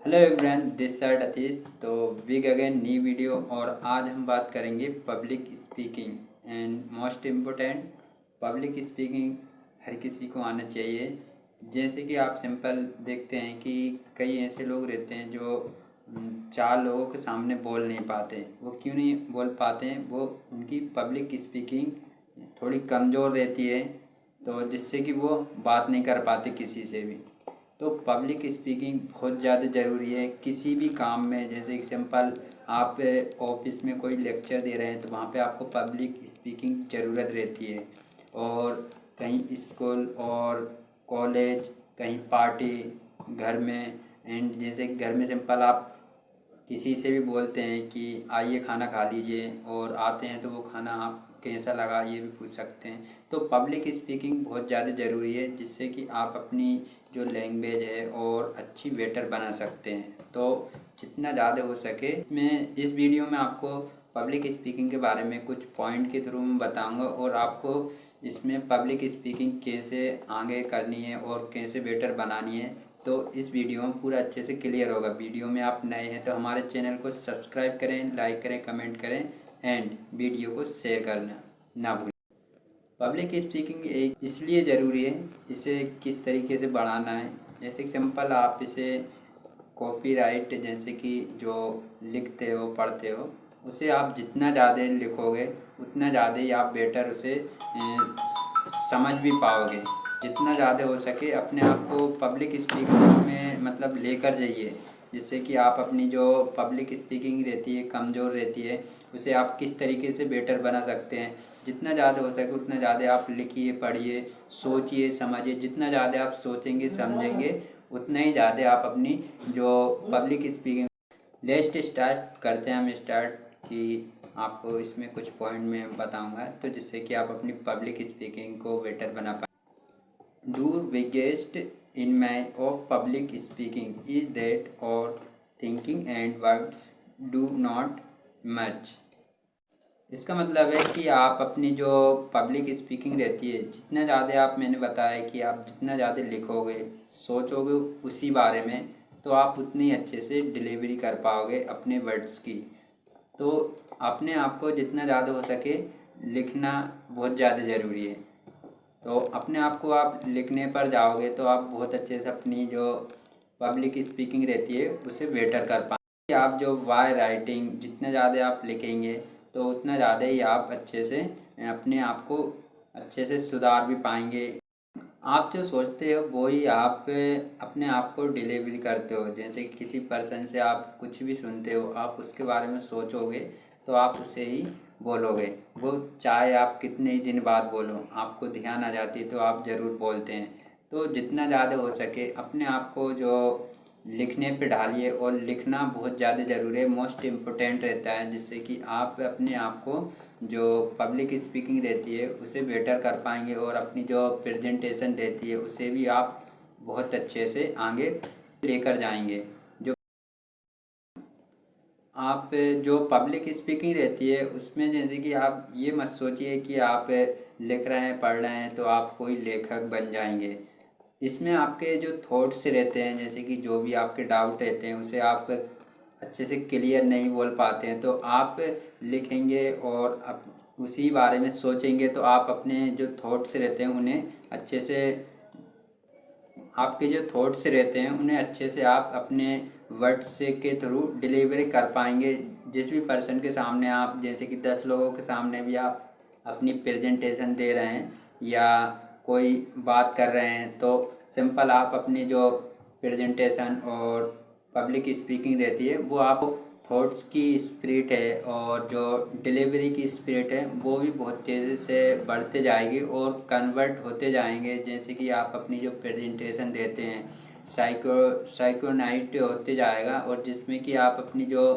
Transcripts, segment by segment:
Hello everyone, this side Atish. तो big again new video. और आज हम बात करेंगे public speaking and most important public speaking हर किसी को आना चाहिए। जैसे कि आप सिंपल देखते हैं कि कई ऐसे लोग रहते हैं जो चार लोगों के सामने बोल नहीं पाते। वो क्यों नहीं बोल पाते हैं? वो उनकी पब्लिक स्पीकिंग थोड़ी कमज़ोर रहती है, तो जिससे कि वो बात नहीं कर पाते किसी से भी। तो पब्लिक स्पीकिंग बहुत ज़्यादा ज़रूरी है किसी भी काम में। जैसे एग्जाम्पल, आप ऑफिस में कोई लेक्चर दे रहे हैं तो वहाँ पे आपको पब्लिक स्पीकिंग ज़रूरत रहती है। और कहीं स्कूल और कॉलेज, कहीं पार्टी, घर में। एंड जैसे घर में सिंपल आप किसी से भी बोलते हैं कि आइए खाना खा लीजिए, और आते हैं तो वो खाना आप कैसा लगा ये भी पूछ सकते हैं। तो पब्लिक स्पीकिंग बहुत ज़्यादा ज़रूरी है, जिससे कि आप अपनी जो लैंग्वेज है और अच्छी बेटर बना सकते हैं। तो जितना ज़्यादा हो सके, मैं इस वीडियो में आपको पब्लिक स्पीकिंग के बारे में कुछ पॉइंट के थ्रू मैं बताऊंगा, और आपको इसमें पब्लिक स्पीकिंग कैसे आगे करनी है और कैसे बेटर बनानी है, तो इस वीडियो में पूरा अच्छे से क्लियर होगा। वीडियो में आप नए हैं तो हमारे चैनल को सब्सक्राइब करें, लाइक करें, कमेंट करें एंड वीडियो को शेयर करना ना भूलें। पब्लिक स्पीकिंग एक इसलिए ज़रूरी है, इसे किस तरीके से बढ़ाना है। जैसे सिंपल आप इसे कॉपीराइट, जैसे कि जो लिखते हो पढ़ते हो, उसे आप जितना ज़्यादा लिखोगे उतना ज़्यादा ही आप बेटर उसे समझ भी पाओगे। जितना ज़्यादा हो सके अपने आप को पब्लिक स्पीकिंग में मतलब लेकर जाइए, जिससे कि आप अपनी जो पब्लिक स्पीकिंग रहती है कमज़ोर रहती है, उसे आप किस तरीके से बेटर बना सकते हैं। जितना ज़्यादा हो सके उतना ज़्यादा आप लिखिए, पढ़िए, सोचिए, समझिए। जितना ज़्यादा आप सोचेंगे समझेंगे उतना ही ज़्यादा आप अपनी जो पब्लिक स्पीकिंग। लेट्स स्टार्ट करते हैं हम स्टार्ट कि आपको इसमें कुछ पॉइंट में बताऊंगा, तो जिससे कि आप अपनी पब्लिक स्पीकिंग को बेटर बना पाए। The biggest enemy of public speaking is that our thinking and words do not match। इसका मतलब है कि आप अपनी जो पब्लिक स्पीकिंग रहती है, जितना ज़्यादा आप, मैंने बताया कि आप जितना ज़्यादा लिखोगे सोचोगे उसी बारे में, तो आप उतनी अच्छे से डिलीवरी कर पाओगे अपने वर्ड्स की। तो अपने आप को जितना ज़्यादा हो सके लिखना बहुत ज़्यादा ज़रूरी है। तो अपने आप को आप लिखने पर जाओगे तो आप बहुत अच्छे से अपनी जो पब्लिक स्पीकिंग रहती है उसे बेटर कर पाएंगे। आप जो वाई राइटिंग जितना ज़्यादा आप लिखेंगे तो उतना ज़्यादा ही आप अच्छे से अपने आप को अच्छे से सुधार भी पाएंगे। आप जो सोचते हो वो ही आप अपने आप को डिलीवरी करते हो। जैसे किसी पर्सन से आप कुछ भी सुनते हो, आप उसके बारे में सोचोगे तो आप उसे ही बोलोगे। वो चाहे आप कितने ही दिन बाद बोलो, आपको ध्यान आ जाती है तो आप ज़रूर बोलते हैं। तो जितना ज़्यादा हो सके अपने आप को जो लिखने पे ढालिए, और लिखना बहुत ज़्यादा ज़रूरी है, मोस्ट इम्पोर्टेंट रहता है, जिससे कि आप अपने आप को जो पब्लिक स्पीकिंग रहती है उसे बेटर कर पाएंगे, और अपनी जो प्रेजेंटेशन रहती है उसे भी आप बहुत अच्छे से आगे लेकर जाएंगे। जो आप जो पब्लिक स्पीकिंग रहती है उसमें जैसे कि आप ये मत सोचिए कि आप लिख रहे हैं, पढ़ रहे हैं तो आप कोई लेखक बन जाएंगे। इसमें आपके जो थॉट्स रहते हैं, जैसे कि जो भी आपके डाउट रहते हैं उसे आप अच्छे से क्लियर नहीं बोल पाते हैं, तो आप लिखेंगे और आप उसी बारे में सोचेंगे तो आप अपने जो थॉट्स रहते हैं उन्हें अच्छे से, आपके जो थॉट्स रहते हैं उन्हें अच्छे से आप अपने वर्ड्स से के थ्रू डिलीवरी कर पाएंगे। जिस भी पर्सन के सामने आप, जैसे कि 10 लोगों के सामने भी आप अपनी प्रेजेंटेशन दे रहे हैं या कोई बात कर रहे हैं, तो सिंपल आप अपनी जो प्रेजेंटेशन और पब्लिक स्पीकिंग रहती है वो आप थॉट्स की स्पिरिट है और जो डिलीवरी की स्पिरिट है वो भी बहुत तेज़ी से बढ़ते जाएगी और कन्वर्ट होते जाएंगे। जैसे कि आप अपनी जो प्रेजेंटेशन देते हैं साइकोनाइट होते जाएगा, और जिसमें कि आप अपनी जो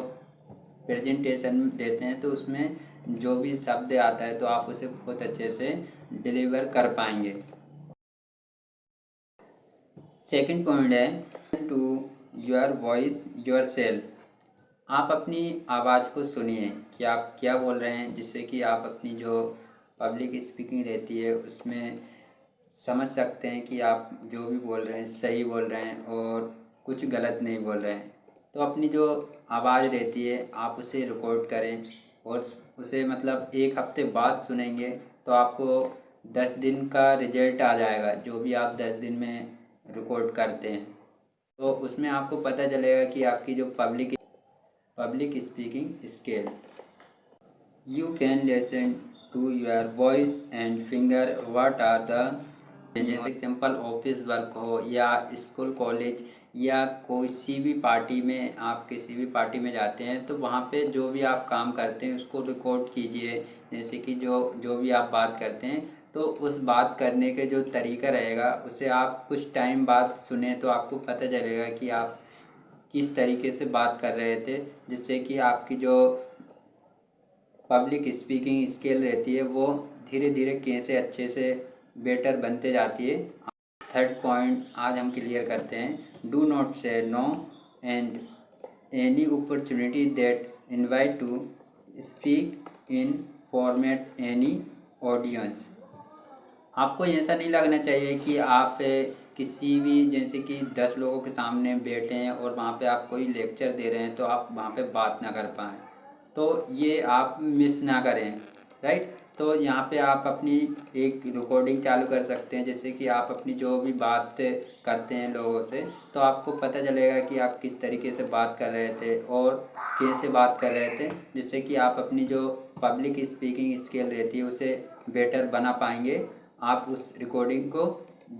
प्रेजेंटेशन देते हैं तो उसमें जो भी शब्द आता है तो आप उसे बहुत अच्छे से डिलीवर कर पाएंगे। सेकंड पॉइंट है to your voice yourself. आप अपनी आवाज़ को सुनिए कि आप क्या बोल रहे हैं, जिससे कि आप अपनी जो पब्लिक स्पीकिंग रहती है उसमें समझ सकते हैं कि आप जो भी बोल रहे हैं सही बोल रहे हैं और कुछ गलत नहीं बोल रहे हैं। तो अपनी जो आवाज़ रहती है आप उसे रिकॉर्ड करें और उसे मतलब 1 हफ्ते बाद सुनेंगे तो आपको 10 दिन का रिजल्ट आ जाएगा, जो भी आप 10 दिन में रिकॉर्ड करते हैं। तो उसमें आपको पता चलेगा कि आपकी जो public speaking skill. You can listen to your voice and finger what are the, जैसे सिंपल ऑफिस वर्क हो या स्कूल कॉलेज या कोई सी भी पार्टी में, आप किसी भी पार्टी में जाते हैं तो वहाँ पे जो भी आप काम करते हैं उसको रिकॉर्ड कीजिए। जैसे कि जो जो भी आप बात करते हैं तो उस बात करने के जो तरीका रहेगा उसे आप कुछ टाइम बाद सुने तो आपको पता चलेगा कि आप किस तरीके से बात कर रहे थे, जिससे कि आपकी जो पब्लिक स्पीकिंग स्किल रहती है वो धीरे धीरे कैसे अच्छे से बेटर बनते जाती है। थर्ड पॉइंट आज हम क्लियर करते हैं। Do not say no and any opportunity that invite to speak in format any audience. आपको ऐसा नहीं लगना चाहिए कि आप किसी भी, जैसे कि 10 लोगों के सामने बैठे हैं और वहाँ पे आप कोई लेक्चर दे रहे हैं तो आप वहाँ पे बात ना कर पाएँ, तो ये आप मिस ना करें, राइट। तो यहाँ पे आप अपनी एक रिकॉर्डिंग चालू कर सकते हैं, जैसे कि आप अपनी जो भी बात करते हैं लोगों से तो आपको पता चलेगा कि आप किस तरीके से बात कर रहे थे और कैसे बात कर रहे थे, जिससे कि आप अपनी जो पब्लिक स्पीकिंग स्किल रहती है उसे बेटर बना पाएंगे। आप उस रिकॉर्डिंग को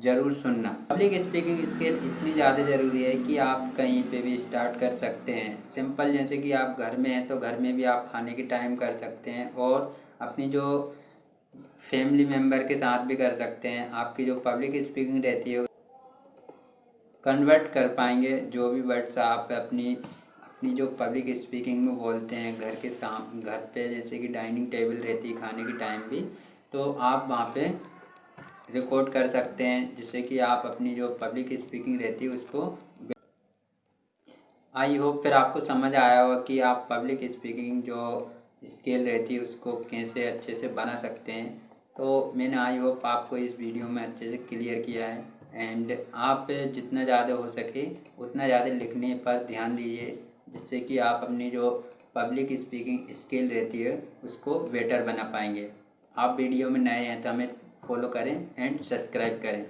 ज़रूर सुनना। पब्लिक स्पीकिंग स्किल इतनी ज़्यादा ज़रूरी है कि आप कहीं पे भी स्टार्ट कर सकते हैं। सिंपल, जैसे कि आप घर में हैं तो घर में भी आप खाने की टाइम कर सकते हैं और अपनी जो फैमिली मेम्बर के साथ भी कर सकते हैं। आपकी जो पब्लिक स्पीकिंग रहती है कन्वर्ट कर पाएंगे जो भी वर्ड्स आप अपनी अपनी जो पब्लिक स्पीकिंग में बोलते हैं घर पे, जैसे कि डाइनिंग टेबल रहती है खाने की टाइम भी, तो आप वहाँ पे रिकॉर्ड कर सकते हैं, जिससे कि आप अपनी जो पब्लिक स्पीकिंग रहती है उसको, आई होप फिर आपको समझ आया होगा कि आप पब्लिक स्पीकिंग जो स्किल रहती है उसको कैसे अच्छे से बना सकते हैं। तो मैंने आई होप आपको इस वीडियो में अच्छे से क्लियर किया है। एंड आप जितना ज़्यादा हो सके उतना ज़्यादा लिखने पर ध्यान दीजिए, जिससे कि आप अपनी जो पब्लिक स्पीकिंग स्किल रहती है उसको बेटर बना पाएंगे। आप वीडियो में नए हैं तो हमें फॉलो करें एंड सब्सक्राइब करें।